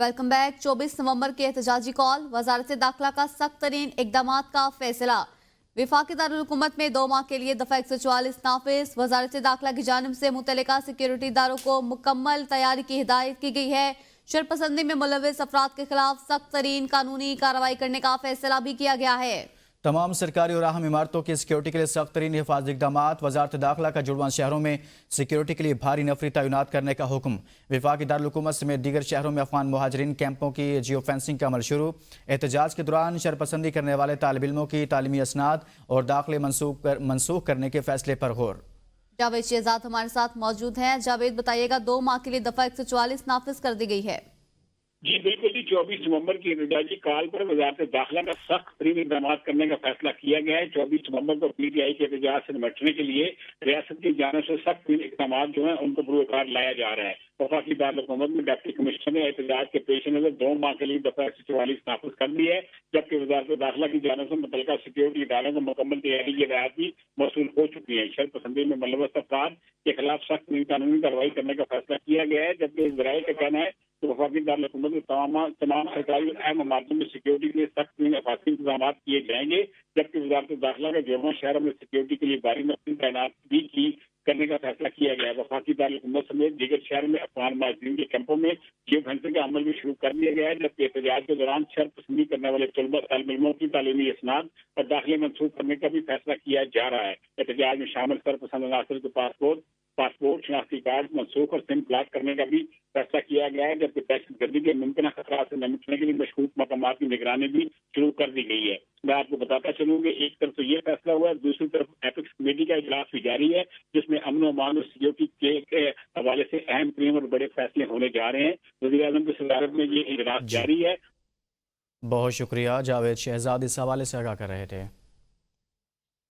Welcome back. 24 नवंबर के एहतजाजी call, वजारत दाखिला का सख्त तरीन इकदाम का फैसला। विफाकी दारुल-हुकूमत में 2 माह के लिए दफा 144 नाफिज। वजारत दाखिला की जानिब से मुतल्लिका सिक्योरिटी इदारों को मुकम्मल तैयारी की हिदायत की गई है। शरपसंदी में मुलविस अफराद के खिलाफ सख्त तरीन कानूनी कार्रवाई करने का फैसला भी किया गया है। तमाम सरकारी और अहम इमारतों की सिक्योरिटी के लिए सख्त तरीन हिफाजती इकदाम। वजारत दाखिला का जुड़वां शहरों में सिक्योरिटी के लिए भारी नफरी तैनात करने का हुक्म। विफाकी दारुल-हुकूमत समेत दीगर शहरों में अफगान मुहाजिरीन कैंपों की जियो फेंसिंग का अमल शुरू। एहतजाज के दौरान शरपसंदी करने वाले तालिब इल्मों की तालीमी असनाद और दाखिले मनसूख करने के फैसले पर गौर। जावेद शहजाद हमारे साथ मौजूद हैं। जावेद, बताइएगा, 2 माह के लिए दफा 144 नाफिज कर दी गई है। जी बिल्कुल जी, 24 नवंबर की एहतजाजी कॉल पर वजारत दाखिला का सख्त तरीन इकदाम करने का फैसला किया गया है। 24 नवंबर को पीटीआई के एहतजाज से निपटने के लिए रियासत की जानिब से सख्त तरीन इकदाम जो है उनको पुरकार लाया जा रहा है। वफाकी दारुल-हुकूमत में डिप्टी कमिश्नर ने एहतजाज के पेश नजर 2 माह के लिए दफा 144 नाफिज कर दी है, जबकि वजारत दाखिला की जानिब से मुतल्लिका सिक्योरिटी इदारों को मुकम्मल तैयारी की हिदायत भी मौसूल हो चुकी है। शरपसंदी में मुलविस अफराद के खिलाफ सख्त कानूनी कार्रवाई करने का फैसला किया गया है, जबकि इस जराये का कहना है तो वफाकी दारुल-हुकूमत में तमाम सरकारी और अहम इमारतों में सिक्योरिटी के लिए सख्त हिफाजती इंतजाम किए जाएंगे, जबकि वजारत दाखिला के जुड़वां शहरों में सिक्योरिटी के लिए भारी नफरी तैनात भी की करने का फैसला किया गया है। वफाकी दारुल-हुकूमत समेत दीगर शहर में अफगान मुहाजिरीन के कैंपों में जियो फेंसिंग का अमल भी शुरू कर दिया गया है, जबकि एहतजाज के दौरान शरपसंदी करने वाले तलबा तालिब इल्मों की तालीमी असनाद और दाखिले मनसूख करने का भी फैसला किया जा रहा है। एहतजाज में शामिल सरपसंद अनासर के पासपोर्ट शनाख्ती कार्ड मनसूख और सिम ब्लॉक करने का भी फैसला किया गया है, जबकि दहशतगर्दी के मुमकिन खतरा से निपटने के लिए मशकूक मकामात की निगरानी भी शुरू कर दी गई है। मैं आपको बताता चलूँ कि एक तरफ तो ये फैसला हुआ है, दूसरी तरफ एपिक्स कमेटी का इजलास भी जारी है, जिसमें अमन और अमान और सिक्योरिटी के हवाले से अहम तरीन और बड़े फैसले होने जा रहे हैं। वज़ीर-ए-आज़म की सदारत में ये इजलास जारी है। बहुत शुक्रिया, जावेद शहजाद इस हवाले से आगाह कर रहे थे।